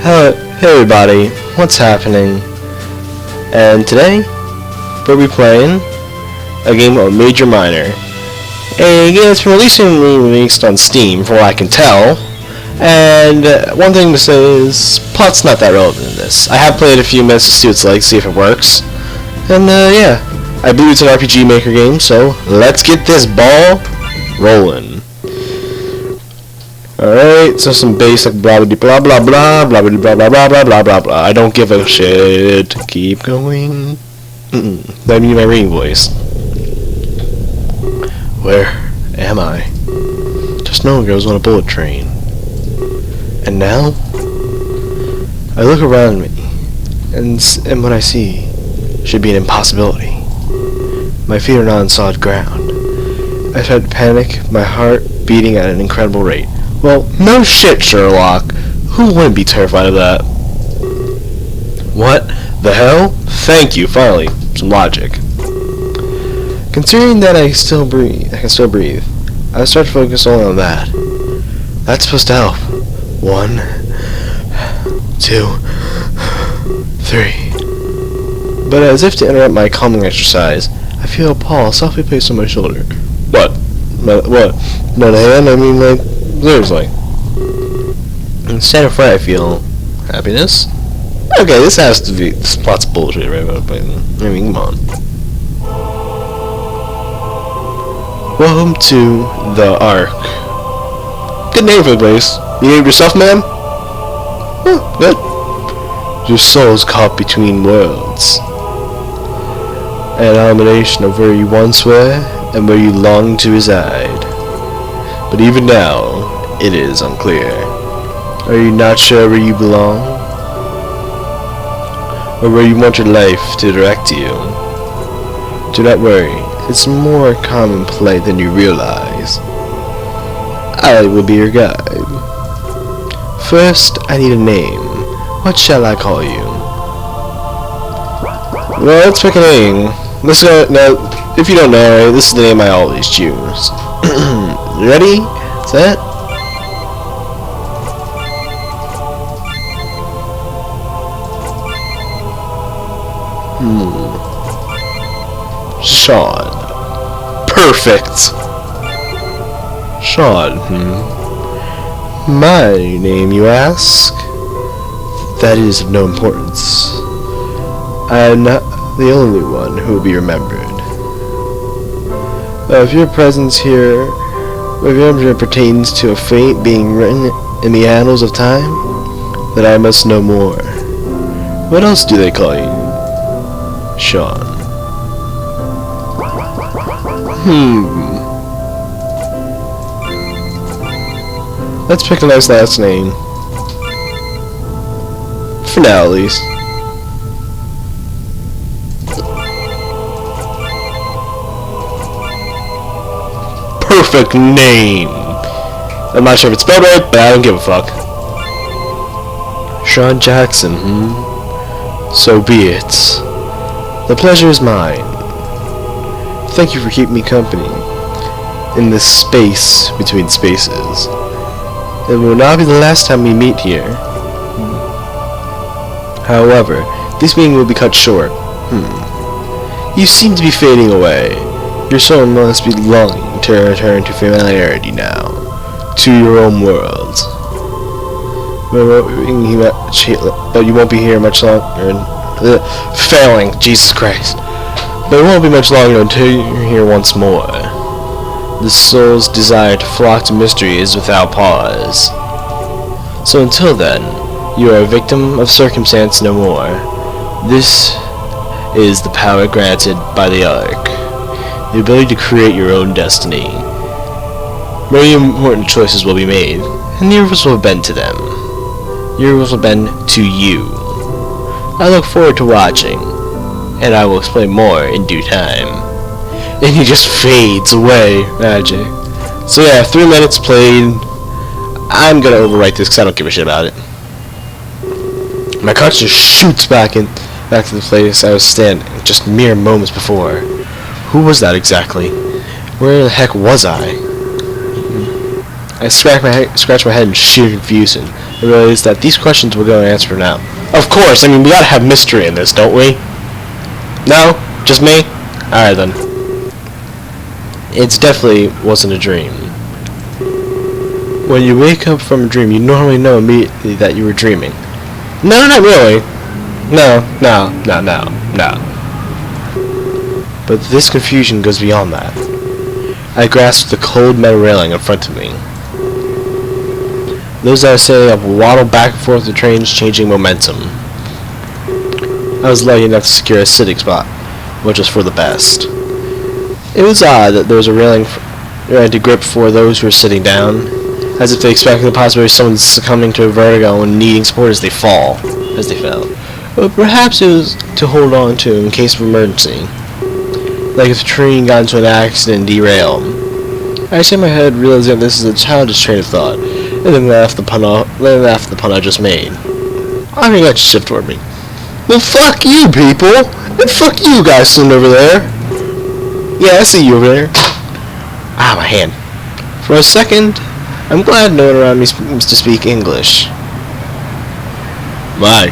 Hello, hey everybody, what's happening? And today, we'll be playing a game called Major Minor. A game that's been recently released on Steam, from what I can tell. And one thing to say is, plot's not that relevant in this. I have played a few minutes to see what it's like, see if it works. And yeah, I believe it's an RPG Maker game, so let's get this ball rolling. Alright, so some basic blah blah blah blah blah blah blah blah blah blah blah blah blah blah. I don't give a shit. Keep going. That means my ringing voice. Where am I? Just know I was on a bullet train. And now I look around me, and what I see should be an impossibility. My feet are not on solid ground. I start to panic, my heart beating at an incredible rate. Well, no shit, Sherlock. Who wouldn't be terrified of that? What the hell? Thank you, finally. Some logic. Considering that I can still breathe, I start to focus only on that. That's supposed to help. 1, 2, 3. But as if to interrupt my calming exercise, I feel a paw softly placed on my shoulder. What? What? Not a hand? I mean, like, seriously. Instead of fright, I feel happiness. Okay, this has to be. This plot's bullshit, right? I mean, come on. Welcome to the Ark. Good name for the place. You named yourself, ma'am? Oh, good. Your soul's caught between worlds. An abomination of where you once were and where you long to reside. But even now, it is unclear. Are you not sure where you belong? Or where you want your life to direct you? Do not worry, it's more common play than you realize. I will be your guide. First, I need a name. What shall I call you? Well, let's pick a name. Let's go. Now, if you don't know, this is the name I always choose. Ready? Set? Sean. Perfect. Sean, My name, you ask? That is of no importance. I am not the only one who will be remembered. If your presence here, if your memory pertains to a fate being written in the annals of time, then I must know more. What else do they call you? Sean. Let's pick a nice last name. For now, at least. Perfect name! I'm not sure if it's spelled right, but I don't give a fuck. Sean Jackson, So be it. The pleasure is mine. Thank you for keeping me company in this space between spaces. It will not be the last time we meet here. However, this meeting will be cut short. You seem to be fading away. Your soul must be longing to return to familiarity now, to your own world. But you won't be here much longer. Failing, Jesus Christ. But it won't be much longer until you're here once more. The soul's desire to flock to mystery is without pause. So until then, you are a victim of circumstance no more. This is the power granted by the Ark. The ability to create your own destiny. Very important choices will be made, and the universe will bend to them. The universe will bend to you. I look forward to watching, and I will explain more in due time. And he just fades away. Magic. So yeah, 3 minutes played. I'm gonna overwrite this because I don't give a shit about it. My cart just shoots back to the place I was standing just mere moments before. Who was that exactly? Where the heck was I? I scratch my head in sheer confusion. I realized that these questions we're going to answer now. Of course, I mean, we gotta have mystery in this, don't we? No? Just me? Alright then. It definitely wasn't a dream. When you wake up from a dream, you normally know immediately that you were dreaming. No, not really. No. But this confusion goes beyond that. I grasped the cold metal railing in front of me. Those that were sailing up waddled back and forth the train's changing momentum. I was lucky enough to secure a sitting spot, which was for the best. It was odd that there was a railing to grip for those who were sitting down, as if they expected the possibility of someone succumbing to a vertigo and needing support as they fell. But perhaps it was to hold on to in case of emergency, like if the train got into an accident and derailed. I shake my head, realizing that this is a childish train of thought, and then laughed the pun I just made. I think that shift toward me. Well, fuck you, people! And fuck you guys sitting over there! Yeah, I see you over there. Ah, my hand. For a second, I'm glad no one around me seems to speak English. Why?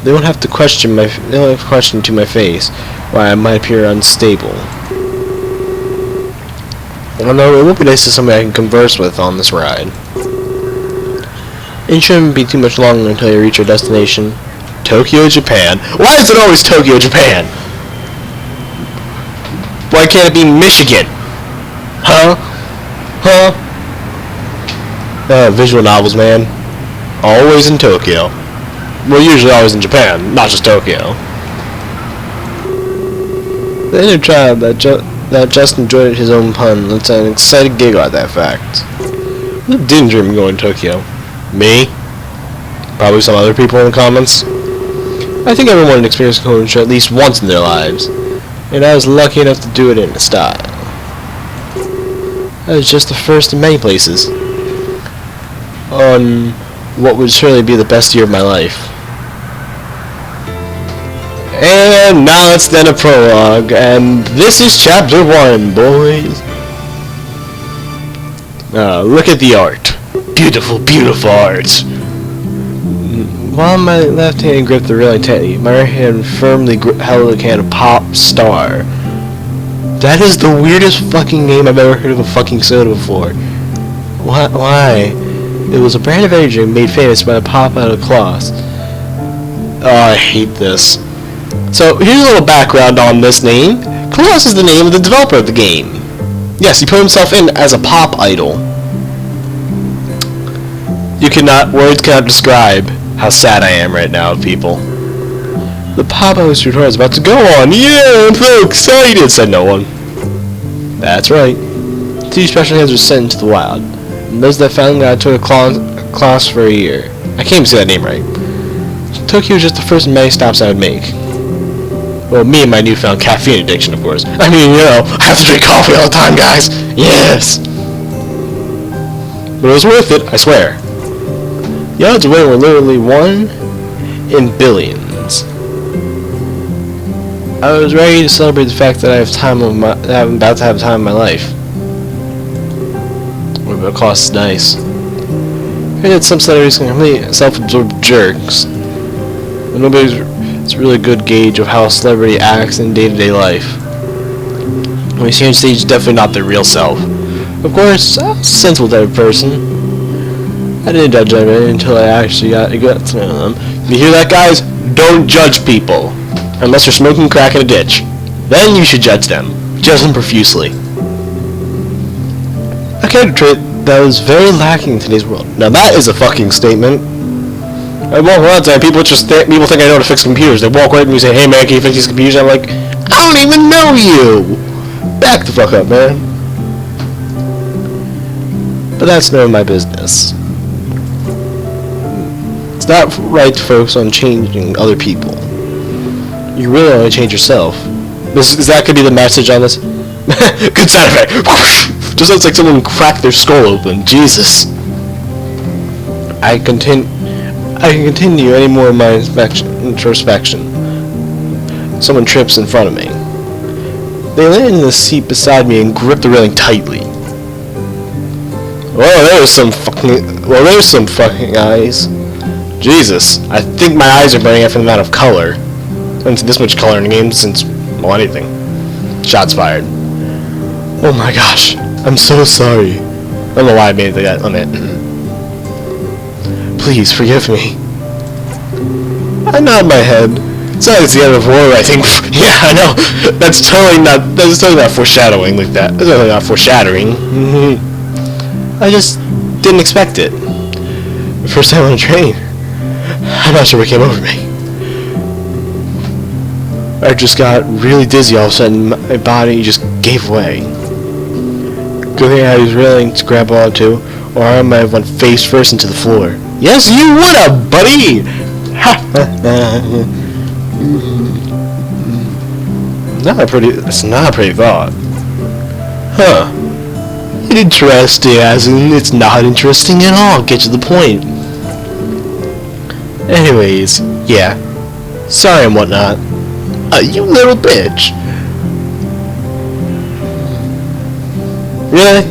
They won't have to question to my face why I might appear unstable. Although it would be nice to somebody I can converse with on this ride. It shouldn't be too much longer until you reach your destination. Tokyo, Japan. Why is it always Tokyo, Japan? Why can't it be Michigan? Huh? Visual novels, man. Always in Tokyo. Well, usually always in Japan, not just Tokyo. The inner child that just enjoyed his own pun lets an excited giggle at that fact. Who didn't dream of going to Tokyo? Me? Probably some other people in the comments. I think everyone had experienced culture at least once in their lives, and I was lucky enough to do it in style. I was just the first in many places on what would surely be the best year of my life. And now it's then a prologue, and this is chapter 1, boys. Look at the art. Beautiful, beautiful art. While my left hand gripped the railing tightly, my right hand firmly held the can of Pop Star. That is the weirdest fucking name I've ever heard of a fucking soda before. Why? It was a brand of energy drink made famous by a pop out of cloth. Oh, I hate this. So, here's a little background on this name. Klaus is the name of the developer of the game. Yes, he put himself in as a pop idol. Words cannot describe how sad I am right now, people. The pop idol tutorial is about to go on. Yeah, I'm so excited, said no one. That's right. 2 special hands were sent into the wild. And those that found got took a class for a year. I can't even say that name right. Tokyo was just the first of many stops I would make. Well, me and my newfound caffeine addiction, of course. I mean, you know, I have to drink coffee all the time, guys. Yes! But it was worth it, I swear. The odds of winning were literally 1 in billions. I was ready to celebrate the fact that I'm about to have time of my life. What about cost is nice. I heard that some celebrities can complete self-absorbed jerks. But it's a really good gauge of how a celebrity acts in day-to-day life. When you see on stage, definitely not their real self. Of course, I was a sensible type of person. I didn't judge them until I actually got to know them. You hear that, guys? Don't judge people. Unless you're smoking crack in a ditch. Then you should judge them. Judge them profusely. A character trait that was very lacking in today's world. Now that is a fucking statement. I walk around and people think I know how to fix computers. They walk right to me and say, hey man, can you fix these computers? I'm like, I don't even know you! Back the fuck up, man. But that's none of my business. It's not right to focus on changing other people. You really only change yourself. That could be the message on this. Good sound effect! Just looks like someone cracked their skull open. Jesus. I can continue any more of my introspection. Someone trips in front of me. They land in the seat beside me and grip the railing tightly. Well, there's some fucking eyes. Jesus, I think my eyes are burning out from the amount of color. I haven't seen this much color in a game since, well, anything. Shots fired. Oh my gosh, I'm so sorry. I don't know why I made that limit. Please forgive me. I nod my head. It's not like it's the end of war, I think. Yeah, I know. That's totally not foreshadowing like that. That's totally not foreshadowing. I just didn't expect it. First time on a train. I'm not sure what came over me. I just got really dizzy all of a sudden. My body just gave way. Good thing I was willing to grab onto, or I might have went face first into the floor. Yes, you would have, buddy! That's not a pretty thought. Huh. Interesting, as in it's not interesting at all. Get to the point. Anyways, yeah. Sorry and whatnot. You little bitch. Really?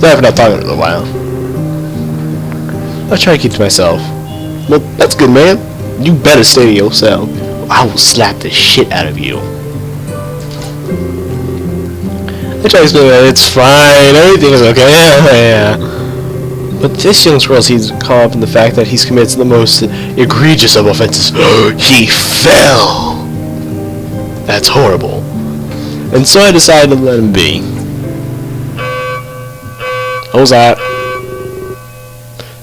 Sorry for not talking in a while. I'll try to keep to myself. Well, that's good, man. You better stay to yourself. I will slap the shit out of you. I try to explain that it's fine, everything is okay, yeah. But this young squirrel seems caught up in the fact that he's committed the most egregious of offenses. He fell! That's horrible. And so I decided to let him be. What was that?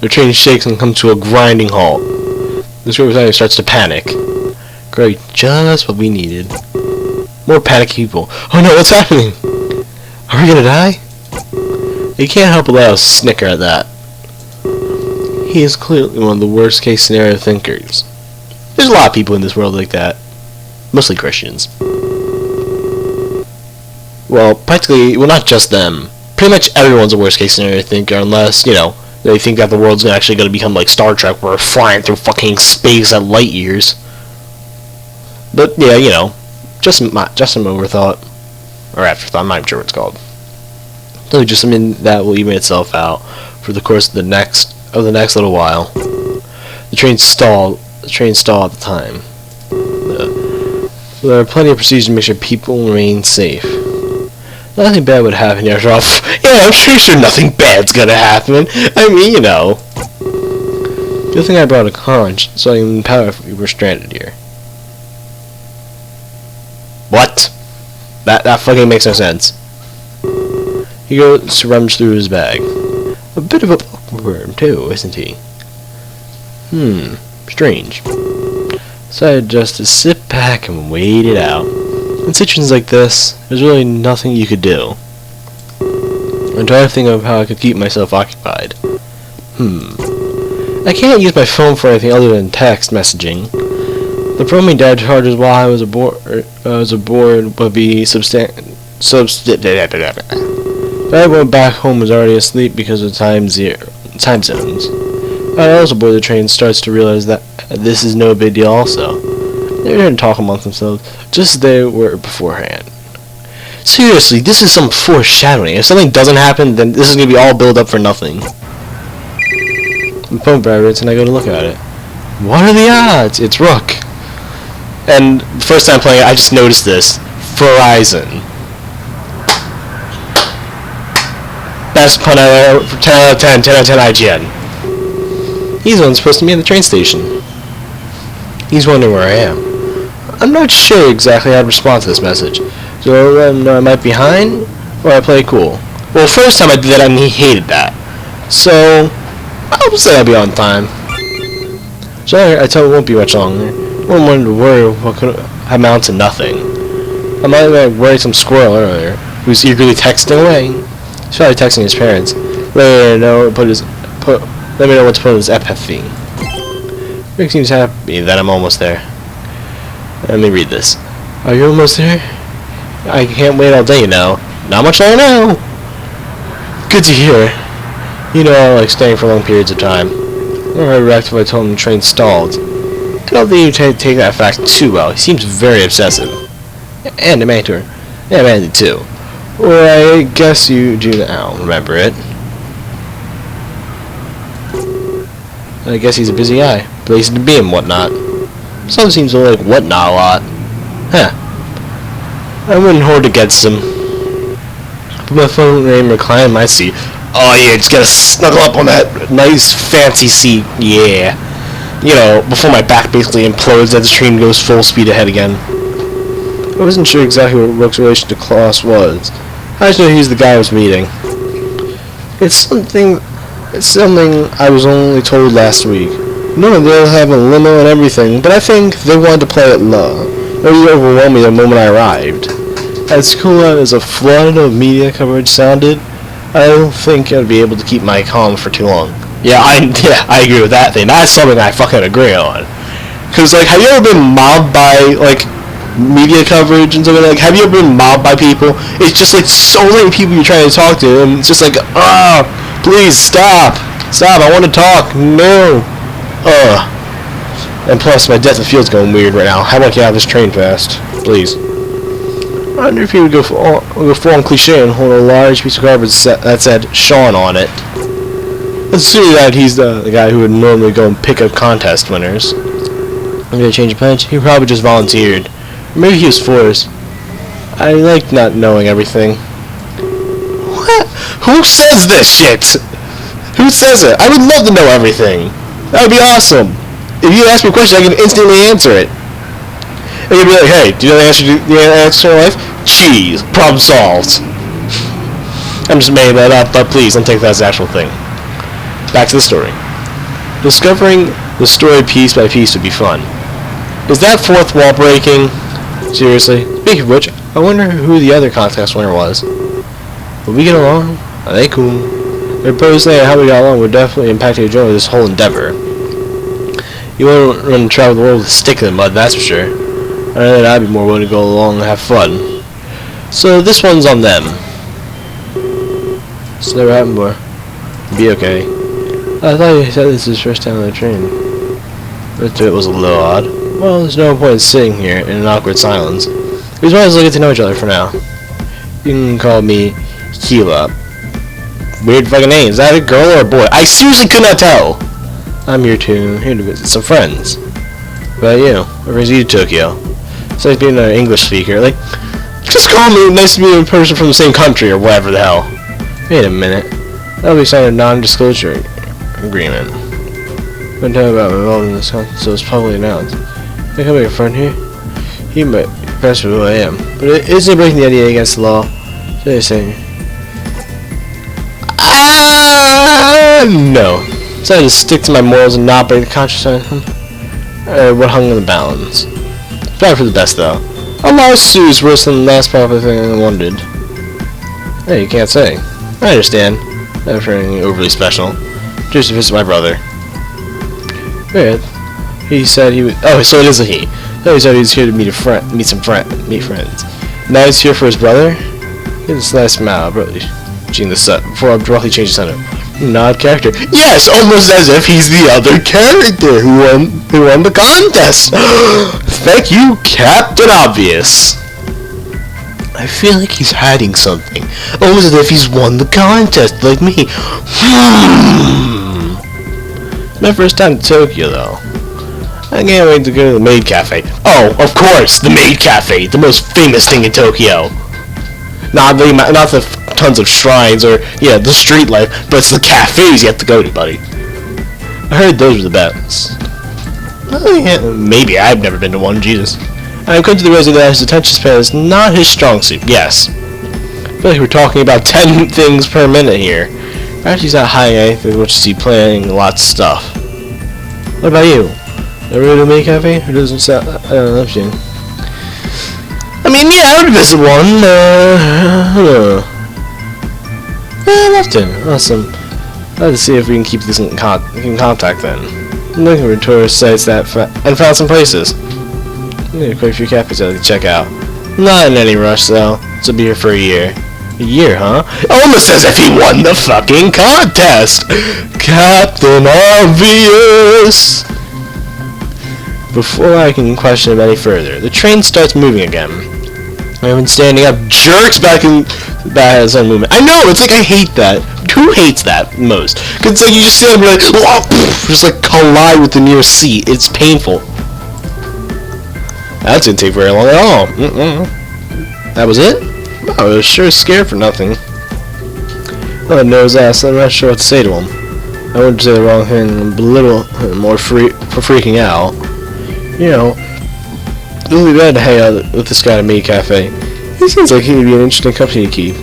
The train shakes and comes to a grinding halt. The squirrel starts to panic. Great, just what we needed. More panicky people. Oh no, what's happening? Are we gonna die? You can't help but let us snicker at that. He is clearly one of the worst case scenario thinkers. There's a lot of people in this world like that. Mostly Christians. Well, practically, well, not just them. Pretty much everyone's a worst case scenario thinker unless, you know, they think that the world's actually going to become like Star Trek where we're flying through fucking space at light years. But, yeah, you know, just an overthought. Or afterthought, I'm not sure what it's called. So just something that will even itself out for the course of the next little while. The train stalled at the time. There are plenty of procedures to make sure people remain safe. Nothing bad would happen here after all. Yeah, I'm pretty sure nothing bad's gonna happen. I mean, you know. Good thing I brought a conch, so I can power if we were stranded here. What? That fucking makes no sense. He goes to rummage through his bag. A bit of a bookworm, too, isn't he? Strange. So I just to sit back and wait it out. In situations like this, there's really nothing you could do. I'm trying to think of how I could keep myself occupied. I can't use my phone for anything other than text messaging. The roaming data charges while I was aboard would be But everyone back home was already asleep because of time zones. Everyone else aboard the train starts to realize that this is no big deal also. They're going to talk amongst themselves just as they were beforehand. Seriously, this is some foreshadowing. If something doesn't happen, then this is going to be all build up for nothing. The phone vibrates and I go to look at it. What are the odds? It's Rook. And the first time playing it, I just noticed this. Verizon. Best pun ever for 10 out of 10, 10 out of 10 IGN. He's the one supposed to be in the train station. He's wondering where I am. I'm not sure exactly how to respond to this message. So I let him know I might be behind, or I play cool. Well, first time I did that, and he hated that. So, I'll say I'll be on time. So I tell him it won't be much longer. I don't want him to worry what could amount to nothing. I might have worried some squirrel earlier, who was eagerly texting away. He's probably texting his parents. Let me know what to put in his epitaph. Rick seems happy that I'm almost there. Let me read this. Are you almost there? I can't wait all day, you know. Not much longer now. Good to hear. You know I like staying for long periods of time. Or I react if I told him the train stalled. I don't think you take that fact too well. He seems very obsessive. And demanding. Yeah, Mandy too. Or I guess you do now. Remember it? I guess he's a busy guy. Places to be and whatnot. Some seems to like whatnot a lot. Huh. I wouldn't hold against him. Put my phone name recline my seat. Oh yeah, just gotta snuggle up on that nice fancy seat. Yeah. You know, before my back basically implodes as the train goes full speed ahead again. I wasn't sure exactly what Rook's relation to Klaus was. I just know he's the guy I was meeting. It's something I was only told last week. No, they'll have a limo and everything, but I think they wanted to play it low. It was overwhelming the moment I arrived. As cool as a flood of media coverage sounded, I don't think I'd be able to keep my calm for too long. Yeah, I agree with that thing. That's something I fucking agree on. Cause like, have you ever been mobbed by like media coverage and something like? Have you ever been mobbed by people? It's just like so many people you're trying to talk to, and it's just like, please stop, I want to talk, no, And plus, my depth of field's going weird right now. How about you have this train fast, please? I wonder if he would go full on cliche and hold a large piece of garbage that said Sean on it. Assuming that he's the guy who would normally go and pick up contest winners. I'm gonna change of plans. He probably just volunteered. Or maybe he was forced. I like not knowing everything. What? Who says this shit? Who says it? I would love to know everything. That would be awesome. If you ask me a question, I can instantly answer it. And you'd be like, hey, do you know the answer to life? Cheese. Problem solved. I'm just making that up, but please don't take that as the actual thing. Back to the story. Discovering the story piece by piece would be fun. Is that fourth wall breaking? Seriously? Speaking of which, I wonder who the other contest winner was. Will we get along? Are they cool? Their personality and how we got along would definitely impact your enjoyment of this whole endeavor. You wouldn't run and travel the world with a stick in the mud, that's for sure. I know that I'd be more willing to go along and have fun. So this one's on them. It's never happened before. Be okay. I thought you said this is his first time on the train. But it was a little odd. Well, there's no point in sitting here in an awkward silence. We might as well get to know each other for now. You can call me Keela. Weird fucking name. Is that a girl or a boy? I seriously could not tell. I'm here to visit some friends. What about you? What brings you to Tokyo? It's like being an English speaker. Like, just call me. Nice to meet a person from the same country or whatever the hell. Wait a minute. That'll be signed a non-disclosure agreement. Don't tell about my involvement in this content, so it's publicly announced. Can I come your friend here? He might be impressed with who I am, but it isn't breaking the idea against the law. So you're saying? No. So I just stick to my morals and not break the conscience. What hung in the balance? It's probably for the best, though. A lawsuit is worse than the last popular thing I wanted. Hey, you can't say. I understand. Not for anything overly special. Just to visit my brother. Weird. He said he would. Oh, so it is a he. No, he said he was here to meet friends. Now he's here for his brother. He has a nice smile, abruptly changing the set before I abruptly change the center. Not character. Yes, almost as if he's the other character who won the contest. Thank you, Captain Obvious. I feel like he's hiding something, almost as if he's won the contest, like me. My first time to Tokyo, though. I can't wait to go to the Maid Cafe. Oh, of course, the Maid Cafe, the most famous thing in Tokyo. Not the tons of shrines or, yeah, the street life, but it's the cafes you have to go to, buddy. I heard those were the best. Oh, yeah, maybe I've never been to one, Jesus. I've come to the realization that his attention span is not his strong suit. Yes. I feel like we're talking about 10 things per minute here. Perhaps he's not hiding anything, which is he planning lots of stuff. What about you? Ever go to a Maid Cafe? Or doesn't sound... I don't know if you... I mean, yeah, I would visit one. I'd love to. Awesome. I'd like to see if we can keep this in contact then. I'm looking for tourist sites and found some places. There are quite a few cafes I'd like to check out. Not in any rush though. So I'll be here for a year. A year, huh? Almost as if he won the fucking contest! Captain Obvious! Before I can question him any further, the train starts moving again. I've been standing up jerks back in That has some movement. I know, it's like I hate that. Who hates that most? Because it's like you just sit there and be like, whoa, just like collide with the nearest seat. It's painful. That didn't take very long at all. That was it? I was sure scared for nothing. Oh, nose ass, I'm not sure what to say to him. I wouldn't say the wrong thing and belittle him more for freaking out. You know, it would be bad to hang out with this guy at a meat cafe. He seems like he'd be an interesting company to keep.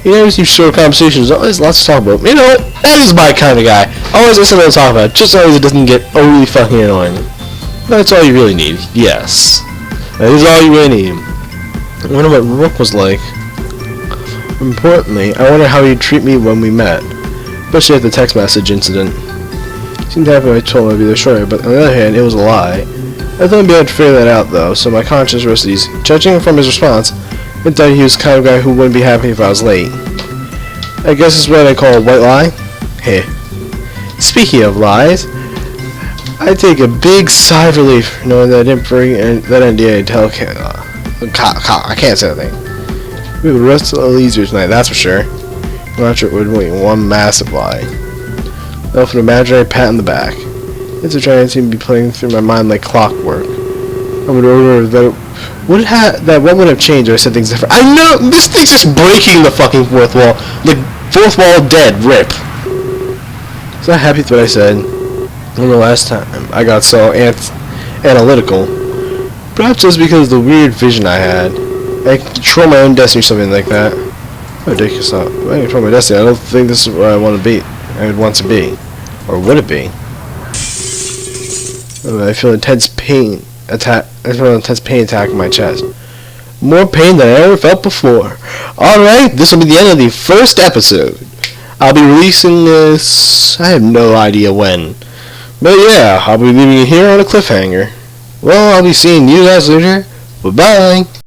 He never seems short conversations, always lots to talk about. You know what? That is my kind of guy. Always has something to talk about, just always it doesn't get overly fucking annoying. That's all you really need. Yes. That is all you really need. I wonder what Rook was like. Importantly, I wonder how he'd treat me when we met. Especially at the text message incident. He seemed happy when I told him I'd be there shortly, but on the other hand, it was a lie. I thought I'd be able to figure that out though, so my conscience rested easy. Judging from his response, I thought he was the kind of guy who wouldn't be happy if I was late. I guess it's what I call a white lie. Hey. Speaking of lies, I take a big sigh of relief knowing that I didn't bring that NDA to I can't say that thing. We would rest a little easier tonight, that's for sure. I'm not sure it would be one massive lie. Now for an imaginary pat on the back. It's a giant seem to be playing through my mind like clockwork. I would order that. What would have changed if I said things different? I know this thing's just breaking the fucking fourth wall. The fourth wall dead. Rip. So I'm happy with what I said. I don't know last time I got so analytical. Perhaps it was because of the weird vision I had. I can control my own destiny or something like that. Ridiculous. I can control my destiny. I don't think this is where I want to be. I would want to be. Or would it be? I feel intense pain attack. I feel an intense pain attack in my chest. More pain than I ever felt before. Alright, this will be the end of the first episode. I'll be releasing this, I have no idea when. But yeah, I'll be leaving it here on a cliffhanger. Well, I'll be seeing you guys later. Bye-bye.